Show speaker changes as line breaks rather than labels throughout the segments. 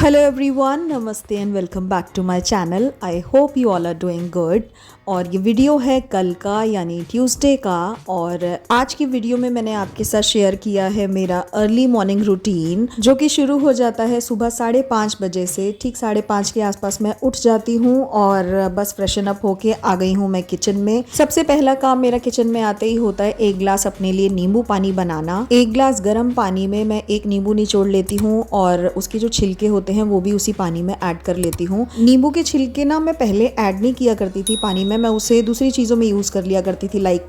Hello everyone, namaste and welcome back to my channel. I hope you all are doing good. और ये video है कल का यानी ट्यूसडे का। और आज की वीडियो में मैंने आपके साथ शेयर किया है मेरा अर्ली मॉर्निंग रूटीन, जो कि शुरू हो जाता है सुबह 5:30 बजे से। ठीक 5:30 के आसपास मैं उठ जाती हूँ और बस फ्रेशन अप होके आ गई हूँ मैं किचन में। सबसे पहला काम मेरा किचन में आते ही होता है एक गिलास अपने लिए नींबू पानी बनाना। एक गिलास गर्म पानी में मैं एक नींबू निचोड़ लेती हूँ और उसके जो छिलके होते हैं वो भी उसी पानी में ऐड कर लेती हूँ। नींबू के छिलके ना मैं पहले ऐड नहीं किया करती थी पानी में, मैं उसे दूसरी चीज़ों में यूज़ कर लिया करती थी। लाइक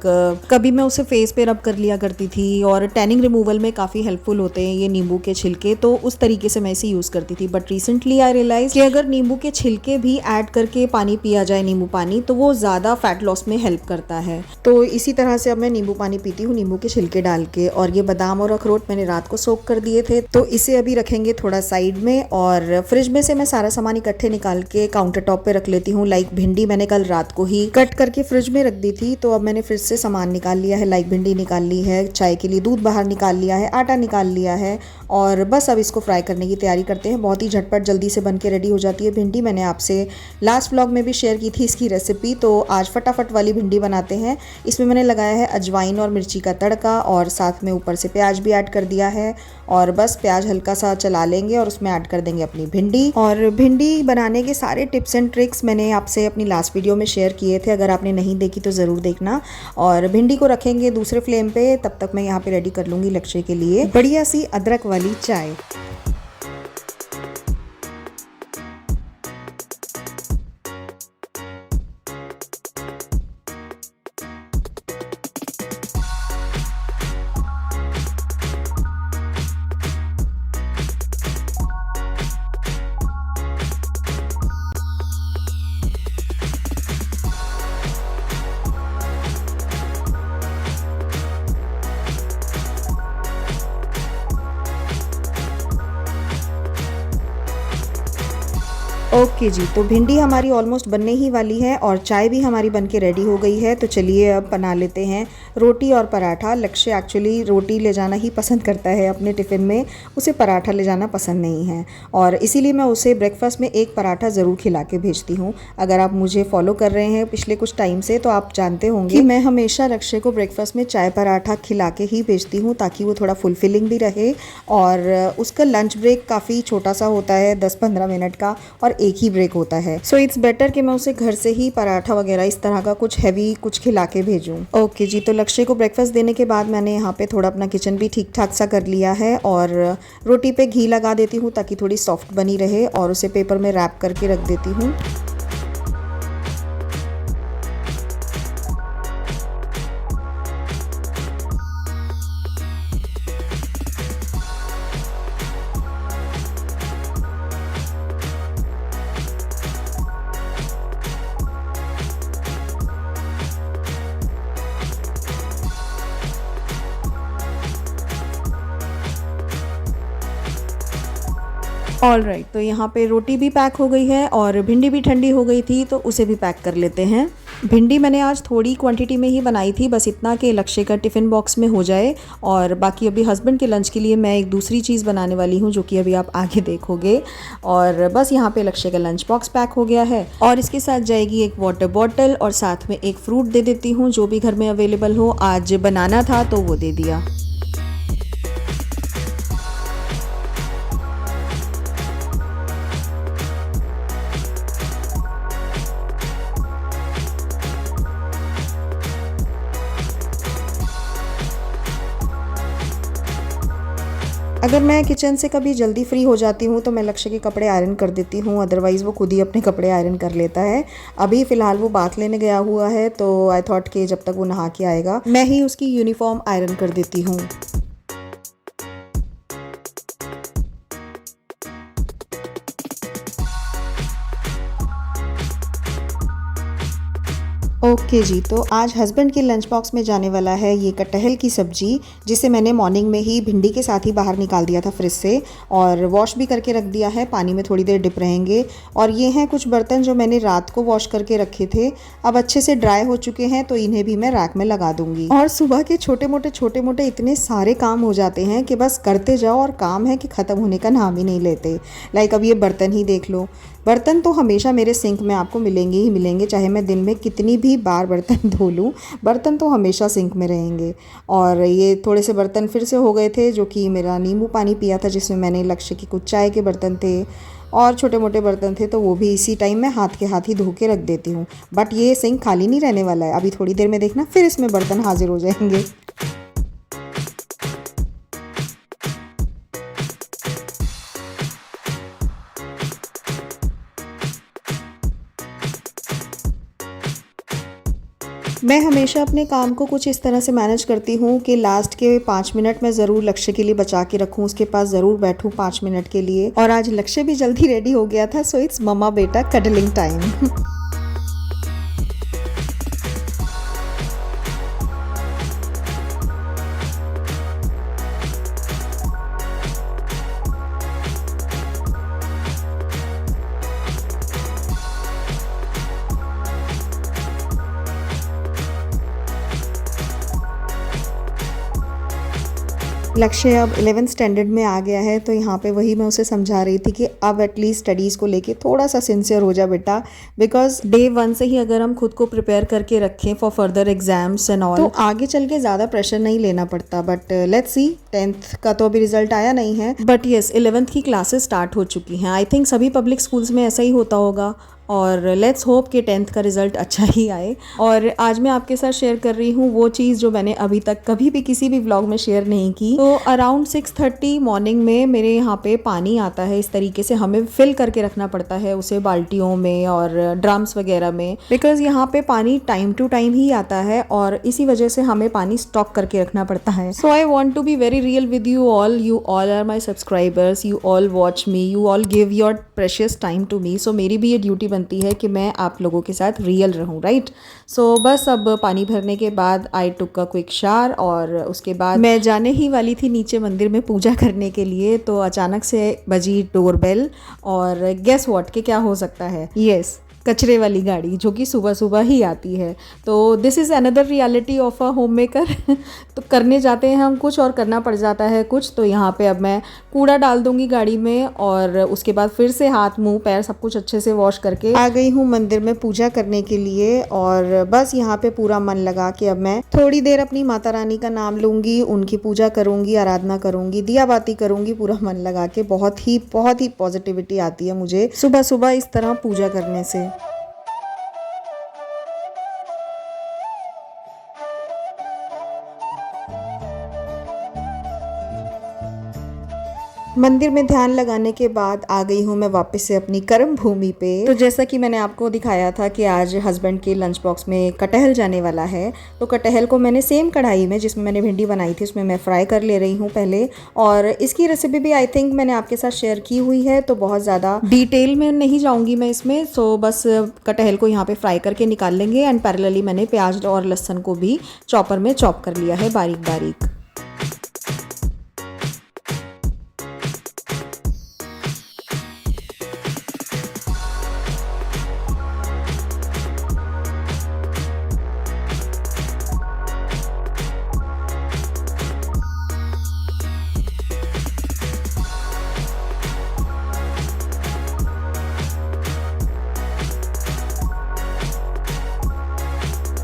कभी मैं उसे फेस पे रब कर लिया करती थी और टैनिंग रिमूवल में काफ़ी हेल्पफुल होते हैं ये नींबू के छिलके, तो उस तरीके से मैं इसे यूज़ करती थी। बट रिसेंटली आई रियलाइज कि अगर नींबू के छिलके भी ऐड करके पानी पिया जाए, नींबू पानी, तो वो ज़्यादा फैट लॉस में हेल्प करता है। तो इसी तरह से अब मैं नींबू पानी पीती हूँ नींबू के छिलके डाल के। और ये बादाम और अखरोट मैंने रात को सोक कर दिए थे, तो इसे अभी रखेंगे थोड़ा साइड में। और फ्रिज में से मैं सारा सामान इकट्ठे निकाल के काउंटर टॉप पे रख लेती हूँ। लाइक भिंडी मैंने कल रात को ही कट करके फ्रिज में रख दी थी, तो अब मैंने फ्रिज से सामान निकाल लिया है। लाइक भिंडी निकाल ली है, चाय के लिए दूध बाहर निकाल लिया है, आटा निकाल लिया है और बस अब इसको फ्राई करने की तैयारी करते हैं। बहुत ही झटपट जल्दी से बन के रेडी हो जाती है भिंडी। मैंने आपसे लास्ट व्लॉग में भी शेयर की थी इसकी रेसिपी, तो आज फटाफट वाली भिंडी बनाते हैं। इसमें मैंने लगाया है अजवाइन और मिर्ची का तड़का और साथ में ऊपर से प्याज भी ऐड कर दिया है। और बस प्याज हल्का सा चला लेंगे और उसमें ऐड कर देंगे अपनी भिंडी। और भिंडी बनाने के सारे टिप्स एंड ट्रिक्स मैंने आपसे अपनी लास्ट वीडियो में शेयर किए थे, अगर आपने नहीं देखी तो ज़रूर देखना। और भिंडी को रखेंगे दूसरे फ्लेम पे, तब तक मैं यहाँ पे रेडी कर लूँगी लक्ष्य के लिए बढ़िया सी अदरक वाली चाय। ओके जी, तो भिंडी हमारी ऑलमोस्ट बनने ही वाली है और चाय भी हमारी बन के रेडी हो गई है। तो चलिए अब बना लेते हैं रोटी और पराठा। लक्ष्य एक्चुअली रोटी ले जाना ही पसंद करता है अपने टिफ़िन में, उसे पराठा ले जाना पसंद नहीं है। और इसीलिए मैं उसे ब्रेकफास्ट में एक पराठा ज़रूर खिला के भेजती हूँ। अगर आप मुझे फॉलो कर रहे हैं पिछले कुछ टाइम से तो आप जानते होंगे कि मैं हमेशा लक्ष्य को ब्रेकफास्ट में चाय पराठा खिला के ही भेजती हूँ, ताकि वो थोड़ा फुलफिलिंग भी रहे। और उसका लंच ब्रेक काफ़ी छोटा सा होता है, 10-15 मिनट का, और एक ही ब्रेक होता है। सो इट्स बेटर कि मैं उसे घर से ही पराठा वगैरह इस तरह का कुछ हैवी कुछ खिला के भेजूं। ओके जी, तो लक्ष्य को ब्रेकफास्ट देने के बाद मैंने यहाँ पे थोड़ा अपना किचन भी ठीक ठाक सा कर लिया है और रोटी पे घी लगा देती हूँ ताकि थोड़ी सॉफ्ट बनी रहे, और उसे पेपर में रैप करके रख देती हूँ। ऑल राइट, तो यहाँ पे रोटी भी पैक हो गई है और भिंडी भी ठंडी हो गई थी, तो उसे भी पैक कर लेते हैं। भिंडी मैंने आज थोड़ी क्वांटिटी में ही बनाई थी, बस इतना कि लक्ष्य का टिफ़िन बॉक्स में हो जाए। और बाकी अभी हस्बैंड के लंच के लिए मैं एक दूसरी चीज़ बनाने वाली हूँ, जो कि अभी आप आगे देखोगे। और बस यहाँ पे लक्ष्य का लंच बॉक्स पैक हो गया है और इसके साथ जाएगी एक वाटर बॉटल और साथ में एक फ्रूट दे देती हूँ, जो भी घर में अवेलेबल हो। आज बनाना था तो वो दे दिया। अगर मैं किचन से कभी जल्दी फ्री हो जाती हूँ तो मैं लक्ष्य के कपड़े आयरन कर देती हूँ, अदरवाइज़ वो खुद ही अपने कपड़े आयरन कर लेता है। अभी फ़िलहाल वो बाथ लेने गया हुआ है, तो आई थॉट कि जब तक वो नहा के आएगा मैं ही उसकी यूनिफॉर्म आयरन कर देती हूँ। ओके जी, तो आज हस्बैंड के लंच बॉक्स में जाने वाला है ये कटहल की सब्ज़ी, जिसे मैंने मॉर्निंग में ही भिंडी के साथ ही बाहर निकाल दिया था फ्रिज से और वॉश भी करके रख दिया है। पानी में थोड़ी देर डिप रहेंगे। और ये हैं कुछ बर्तन जो मैंने रात को वॉश करके रखे थे, अब अच्छे से ड्राई हो चुके हैं, तो इन्हें भी मैं रैक में लगा दूंगी। और सुबह के छोटे मोटे इतने सारे काम हो जाते हैं कि बस करते जाओ और काम है कि ख़त्म होने का नाम ही नहीं लेते। लाइक अब ये बर्तन ही देख लो। बर्तन तो हमेशा मेरे सिंक में आपको मिलेंगे ही मिलेंगे, चाहे मैं दिन में कितनी भी बार बर्तन धो लूँ, बर्तन तो हमेशा सिंक में रहेंगे। और ये थोड़े से बर्तन फिर से हो गए थे, जो कि मेरा नींबू पानी पिया था जिसमें मैंने लक्ष्य की कुछ चाय के बर्तन थे और छोटे मोटे बर्तन थे, तो वो भी इसी टाइम में हाथ के हाथ ही धो के रख देती हूँ। बट ये सिंक खाली नहीं रहने वाला है, अभी थोड़ी देर में देखना फिर इसमें बर्तन हाजिर हो जाएंगे। मैं हमेशा अपने काम को कुछ इस तरह से मैनेज करती हूँ कि लास्ट के 5 मिनट मैं ज़रूर लक्ष्य के लिए बचा के रखूँ, उसके पास ज़रूर बैठूँ 5 मिनट के लिए। और आज लक्ष्य भी जल्दी रेडी हो गया था, सो इट्स मम्मा बेटा कडलिंग टाइम। लक्ष्य अब 11th स्टैंडर्ड में आ गया है, तो यहाँ पे वही मैं उसे समझा रही थी कि अब एटलीस्ट स्टडीज़ को लेके थोड़ा सा सिंसियर हो जा बेटा, बिकॉज डे 1 से ही अगर हम खुद को प्रिपेयर करके रखें for further exams and all, तो आगे चल के ज़्यादा प्रेशर नहीं लेना पड़ता। बट लेट्स सी, 10th का तो अभी रिजल्ट आया नहीं है, बट येस 11th की क्लासेस स्टार्ट हो चुकी हैं। आई थिंक सभी पब्लिक स्कूल्स में ऐसा ही होता होगा और लेट्स होप कि 10th का रिज़ल्ट अच्छा ही आए। और आज मैं आपके साथ शेयर कर रही हूँ वो चीज़ जो मैंने अभी तक कभी भी किसी भी व्लॉग में शेयर नहीं की। तो अराउंड 6:30 मॉर्निंग में मेरे यहाँ पे पानी आता है, इस तरीके से हमें फिल करके रखना पड़ता है उसे बाल्टियों में और ड्रम्स वगैरह में, बिकॉज यहाँ पे पानी टाइम टू टाइम ही आता है और इसी वजह से हमें पानी स्टॉक करके रखना पड़ता है। So I want to be very real with you all are my subscribers, you all watch me, you all give your precious time to me. So मेरी भी ये ड्यूटी बनती है कि मैं आप लोगों के साथ रियल रहूं, राइट। सो बस अब पानी भरने के बाद आई टुक अ क्विक शावर और उसके बाद मैं जाने ही वाली थी नीचे मंदिर में पूजा करने के लिए, तो अचानक से बजी डोरबेल और गेस व्हाट के क्या हो सकता है, यस कचरे वाली गाड़ी, जो कि सुबह सुबह ही आती है। तो this is another reality of a home maker. तो करने जाते हैं हम कुछ और करना पड़ जाता है कुछ। तो यहाँ पे अब मैं कूड़ा डाल दूंगी गाड़ी में और उसके बाद फिर से हाथ मुंह पैर सब कुछ अच्छे से वॉश करके आ गई हूँ मंदिर में पूजा करने के लिए। और बस यहाँ पे पूरा मन लगा कि अब मैं थोड़ी देर अपनी माता रानी का नाम लूँगी, उनकी पूजा करूँगी, आराधना करूँगी, दिया बाती करूँगी, पूरा मन लगा के। बहुत ही पॉजिटिविटी आती है मुझे सुबह सुबह इस तरह पूजा करने से। मंदिर में ध्यान लगाने के बाद आ गई हूँ मैं वापस से अपनी कर्म भूमि पे। तो जैसा कि मैंने आपको दिखाया था कि आज हस्बैंड के लंच बॉक्स में कटहल जाने वाला है, तो कटहल को मैंने सेम कढ़ाई में जिसमें मैंने भिंडी बनाई थी उसमें मैं फ्राई कर ले रही हूँ पहले। और इसकी रेसिपी भी आई थिंक मैंने आपके साथ शेयर की हुई है, तो बहुत ज़्यादा डिटेल में नहीं जाऊँगी मैं इसमें। सो बस कटहल को यहाँ पर फ्राई करके निकाल लेंगे एंड पैरेलली मैंने प्याज और लहसुन को भी चॉपर में चॉप कर लिया है बारीक बारीक।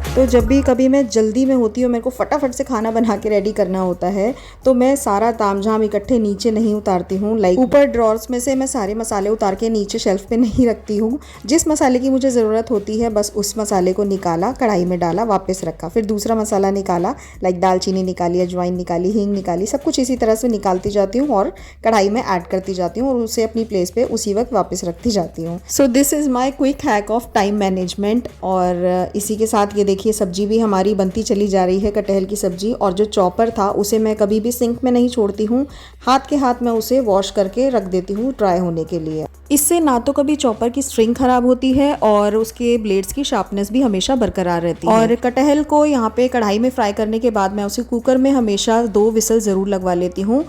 तो जब भी कभी मैं जल्दी में होती हूँ, मेरे को फटाफट से खाना बना के रेडी करना होता है, तो मैं सारा तामझाम इकट्ठे नीचे नहीं उतारती हूँ। लाइक ऊपर ड्रॉर्स में से मैं सारे मसाले उतार के नीचे शेल्फ पे नहीं रखती हूँ। जिस मसाले की मुझे ज़रूरत होती है बस उस मसाले को निकाला, कढ़ाई में डाला, वापस रखा, फिर दूसरा मसाला निकाला, लाइक दालचीनी निकाली, अजवाइन निकाली, हींग निकाली, सब कुछ इसी तरह से निकालती जाती हूँ और कढ़ाई में ऐड करती जाती हूँ और उसे अपनी प्लेस पे उसी वक्त वापस रखती जाती हूँ। So this is my quick hack of time management. और इसी के साथ ये देखिए देखिए सब्जी भी हमारी बनती चली जा रही है, कटहल की सब्जी। और जो चॉपर था उसे मैं कभी भी सिंक में नहीं छोड़ती हूँ, हाथ के हाथ मैं उसे वॉश करके रख देती हूँ ड्राई होने के लिए। इससे ना तो कभी चॉपर की स्ट्रिंग खराब होती है और उसके ब्लेड्स की शार्पनेस भी हमेशा बरकरार रहती है। और कटहल को यहाँ पे कढ़ाई में फ्राई करने के बाद मैं उसे कुकर में हमेशा 2 विसल ज़रूर लगवा लेती हूँ,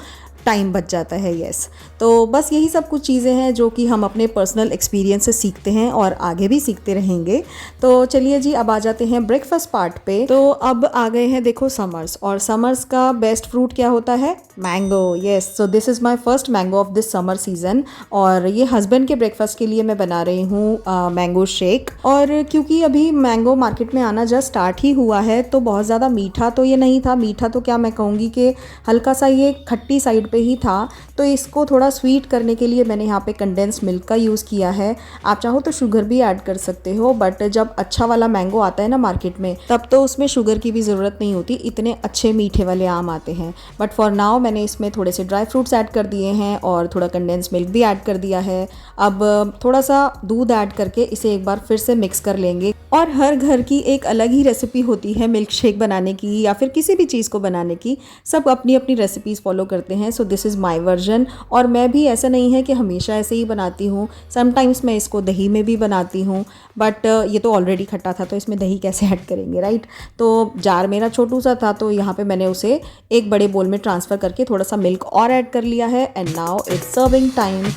टाइम बच जाता है। यस, तो बस यही सब कुछ चीज़ें हैं जो कि हम अपने पर्सनल एक्सपीरियंस से सीखते हैं और आगे भी सीखते रहेंगे। तो चलिए जी, अब आ जाते हैं ब्रेकफास्ट पार्ट पे। तो अब आ गए हैं देखो समर्स, और समर्स का बेस्ट फ्रूट क्या होता है? Mango. Yes, so this is my first mango of this summer season. और ये हस्बैंड के ब्रेकफास्ट के लिए मैं बना रही हूँ मैंगो शेक। और क्योंकि अभी मैंगो मार्केट में आना जस्ट स्टार्ट ही हुआ है तो बहुत ज़्यादा मीठा तो ये नहीं था। मीठा तो क्या मैं कहूँगी कि हल्का सा ये खट्टी साइड पे ही था। तो इसको थोड़ा स्वीट करने के लिए मैंने यहाँ पे कंडेंस मिल्क का यूज़ किया है। आप चाहो तो शुगर भी ऐड कर सकते हो, बट जब अच्छा वाला मैंगो आता है ना मार्केट में, तब तो उसमें शुगर की भी ज़रूरत नहीं होती, इतने अच्छे मीठे वाले आम आते हैं। बट फॉर नाउ मैंने इसमें थोड़े से ड्राई फ्रूट्स ऐड कर दिए हैं और थोड़ा कंडेंस मिल्क भी ऐड कर दिया है। अब थोड़ा सा दूध ऐड करके इसे एक बार फिर से मिक्स कर लेंगे। और हर घर की एक अलग ही रेसिपी होती है मिल्क शेक बनाने की या फिर किसी भी चीज़ को बनाने की। सब अपनी अपनी रेसिपीज़ फॉलो करते हैं। So this is my version. और मैं भी ऐसा नहीं है कि हमेशा ऐसे ही बनाती हूँ, समटाइम्स मैं इसको दही में भी बनाती हूँ। बट ये तो ऑलरेडी खट्टा था तो इसमें दही कैसे ऐड करेंगे, राइट? तो जार मेरा छोटू सा था तो यहाँ पे मैंने उसे एक बड़े बोल में ट्रांसफ़र करके थोड़ा सा मिल्क और ऐड कर लिया है। And now it's serving time.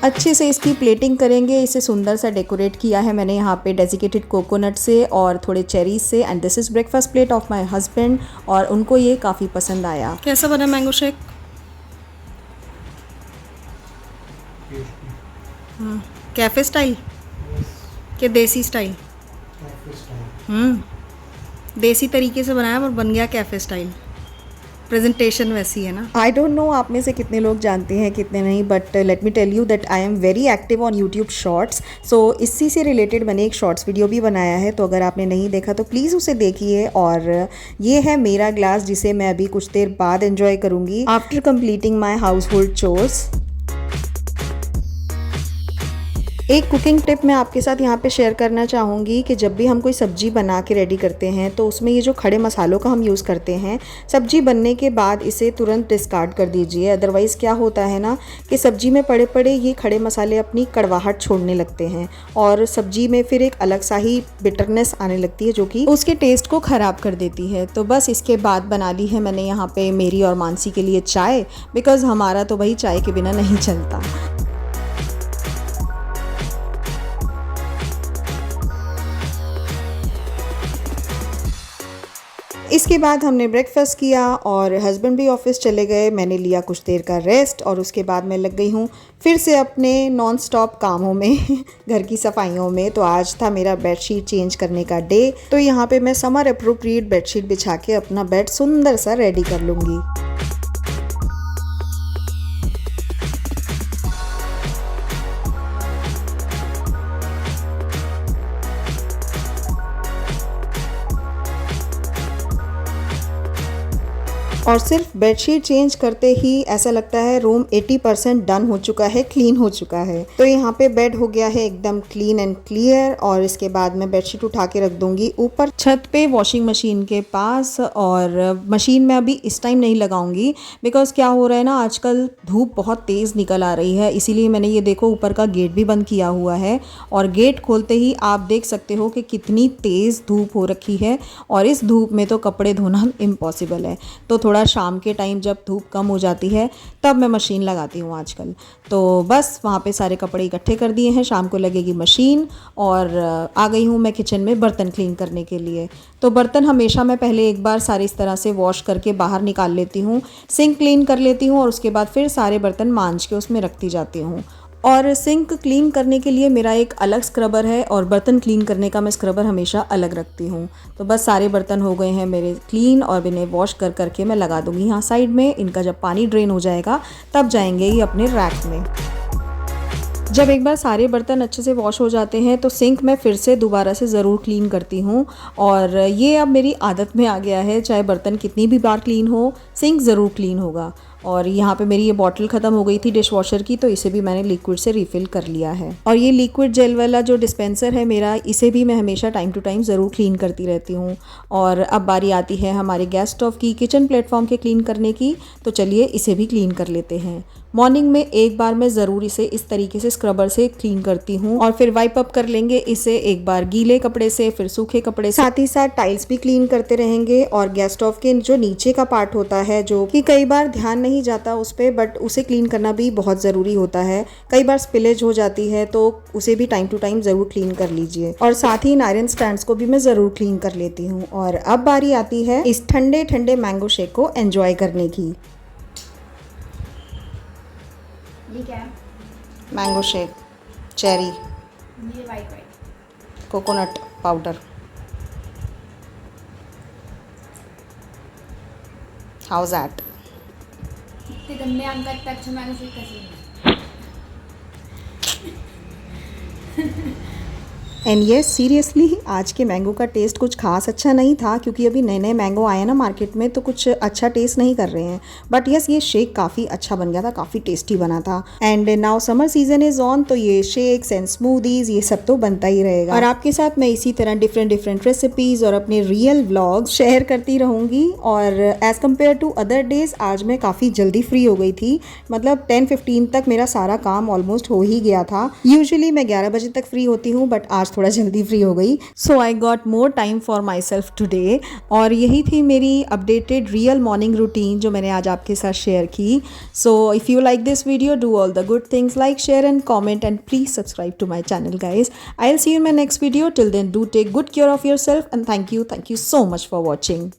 अच्छे से इसकी प्लेटिंग करेंगे। इसे सुंदर सा डेकोरेट किया है मैंने यहाँ पे डेजिकेटेड कोकोनट से और थोड़े चेरीज से। And this is breakfast plate of my husband, और उनको ये काफ़ी पसंद आया।
कैसा बना मैंगो शेक? कैफ़े स्टाइल के देसी स्टाइल? देसी तरीके से बनाया पर बन गया कैफ़े स्टाइल। प्रेजेंटेशन वैसी है ना।
आई डोंट नो आप में से कितने लोग जानते हैं कितने नहीं, but let me tell you that I am very active on YouTube shorts. So इसी से रिलेटेड मैंने एक शॉर्ट्स वीडियो भी बनाया है, तो अगर आपने नहीं देखा तो प्लीज़ उसे देखिए। और ये है मेरा ग्लास जिसे मैं अभी कुछ देर बाद एंजॉय करूँगी after completing my house hold chores. एक कुकिंग टिप मैं आपके साथ यहाँ पे शेयर करना चाहूँगी कि जब भी हम कोई सब्ज़ी बना के रेडी करते हैं तो उसमें ये जो खड़े मसालों का हम यूज़ करते हैं, सब्ज़ी बनने के बाद इसे तुरंत डिस्कार्ड कर दीजिए। अदरवाइज़ क्या होता है ना कि सब्ज़ी में पड़े पड़े ये खड़े मसाले अपनी कड़वाहट छोड़ने लगते हैं और सब्ज़ी में फिर एक अलग सा ही बिटरनेस आने लगती है जो कि उसके टेस्ट को ख़राब कर देती है। तो बस इसके बाद बना ली है मैंने यहाँ पर मेरी और मानसी के लिए चाय, बिकॉज़ हमारा तो भाई चाय के बिना नहीं चलता। इसके बाद हमने ब्रेकफास्ट किया और हस्बैंड भी ऑफिस चले गए। मैंने लिया कुछ देर का रेस्ट और उसके बाद मैं लग गई हूँ फिर से अपने नॉन स्टॉप कामों में घर की सफाइयों में। तो आज था मेरा बेडशीट चेंज करने का डे। तो यहाँ पे मैं समर अप्रोप्रिएट बेडशीट बिछा के अपना बेड सुंदर सा रेडी कर लूँगी। और सिर्फ बेडशीट चेंज करते ही ऐसा लगता है रूम 80% डन हो चुका है, क्लीन हो चुका है। तो यहाँ पे बेड हो गया है एकदम क्लीन एंड क्लियर। और इसके बाद मैं बेडशीट उठा के रख दूंगी ऊपर छत पे वॉशिंग मशीन के पास। और मशीन में अभी इस टाइम नहीं लगाऊंगी बिकॉज क्या हो रहा है ना, आजकल धूप बहुत तेज़ निकल आ रही है, इसीलिए मैंने ये देखो ऊपर का गेट भी बंद किया हुआ है। और गेट खोलते ही आप देख सकते हो कि कितनी तेज़ धूप हो रखी है और इस धूप में तो कपड़े धोना इम्पॉसिबल है। तो थोड़ा शाम के टाइम जब धूप कम हो जाती है तब मैं मशीन लगाती हूँ आजकल। तो बस वहाँ पे सारे कपड़े इकट्ठे कर दिए हैं, शाम को लगेगी मशीन। और आ गई हूँ मैं किचन में बर्तन क्लीन करने के लिए। तो बर्तन हमेशा मैं पहले एक बार सारे इस तरह से वॉश करके बाहर निकाल लेती हूँ, सिंक क्लीन कर लेती हूँ और उसके बाद फिर सारे बर्तन मांज के उसमें रखती जाती हूँ। और सिंक क्लीन करने के लिए मेरा एक अलग स्क्रबर है और बर्तन क्लीन करने का मैं स्क्रबर हमेशा अलग रखती हूँ। तो बस सारे बर्तन हो गए हैं मेरे क्लीन और इन्हें वॉश कर करके मैं लगा दूँगी यहाँ साइड में। इनका जब पानी ड्रेन हो जाएगा तब जाएंगे ये अपने रैक में। जब एक बार सारे बर्तन अच्छे से वॉश हो जाते हैं तो सिंक मैं फिर से दोबारा से ज़रूर क्लीन करती हूँ। और ये अब मेरी आदत में आ गया है, चाहे बर्तन कितनी भी बार क्लीन हो सिंक ज़रूर क्लीन होगा। और यहाँ पे मेरी ये बॉटल ख़त्म हो गई थी डिश वॉशर की, तो इसे भी मैंने लिक्विड से रिफ़िल कर लिया है। और ये लिक्विड जेल वाला जो डिस्पेंसर है मेरा, इसे भी मैं हमेशा टाइम टू टाइम ज़रूर क्लीन करती रहती हूँ। और अब बारी आती है हमारे गैस स्टोव की, किचन प्लेटफॉर्म के क्लीन करने की, तो चलिए इसे भी क्लीन कर लेते हैं। मॉर्निंग में एक बार मैं ज़रूर इसे इस तरीके से स्क्रबर से क्लीन करती हूँ और फिर वाइप अप कर लेंगे इसे, एक बार गीले कपड़े से फिर सूखे कपड़े से। साथ ही साथ टाइल्स भी क्लीन करते रहेंगे और गैस स्टोव के जो नीचे का पार्ट होता है, जो कि कई बार ध्यान नहीं जाता उस पर, बट उसे क्लीन करना भी बहुत ज़रूरी होता है। कई बार स्पिलेज हो जाती है तो उसे भी टाइम टू टाइम ज़रूर क्लीन कर लीजिए। और साथ ही इन आयरन स्टैंड्स को भी मैं ज़रूर क्लीन कर लेती हूँ। और अब बारी आती है इस ठंडे ठंडे मैंगो शेक को एंजॉय करने की।
ये क्या है?
मैंगो शेक, चेरी,
ये white
coconut powder. How is that?
इतने गंदे आम का इतना अच्छा मैंने शेक कैसे बनाया?
एंड येस, सीरियसली आज के मैंगो का टेस्ट कुछ खास अच्छा नहीं था, क्योंकि अभी नए नए मैंगो आए हैं ना मार्केट में, तो कुछ अच्छा टेस्ट नहीं कर रहे हैं। बट येस, ये शेक काफ़ी अच्छा बन गया था, काफ़ी टेस्टी बना था। And now summer season is on, तो ये शेक्स एंड स्मूदीज़ ये सब तो बनता ही रहेगा। और आपके साथ मैं इसी तरह डिफरेंट डिफरेंट रेसिपीज़ और अपने रियल व्लॉग्स शेयर करती रहूँगी। और as compare to other days, आज मैं काफ़ी जल्दी फ्री हो गई थी। मतलब 10-15 तक मेरा सारा काम ऑलमोस्ट हो ही गया था। यूजुअली मैं 11 बजे तक फ्री होती हूँ, बट आज थोड़ा जल्दी फ्री हो गई। So I got more time for myself today. और यही थी मेरी अपडेटेड रियल मॉर्निंग रूटीन जो मैंने आज आपके साथ शेयर की। So if you like this video, do all the good things, like, share and comment, and please subscribe to my channel guys. I will see you in my next video. Till then, do take good care of your self, and thank you so much for watching.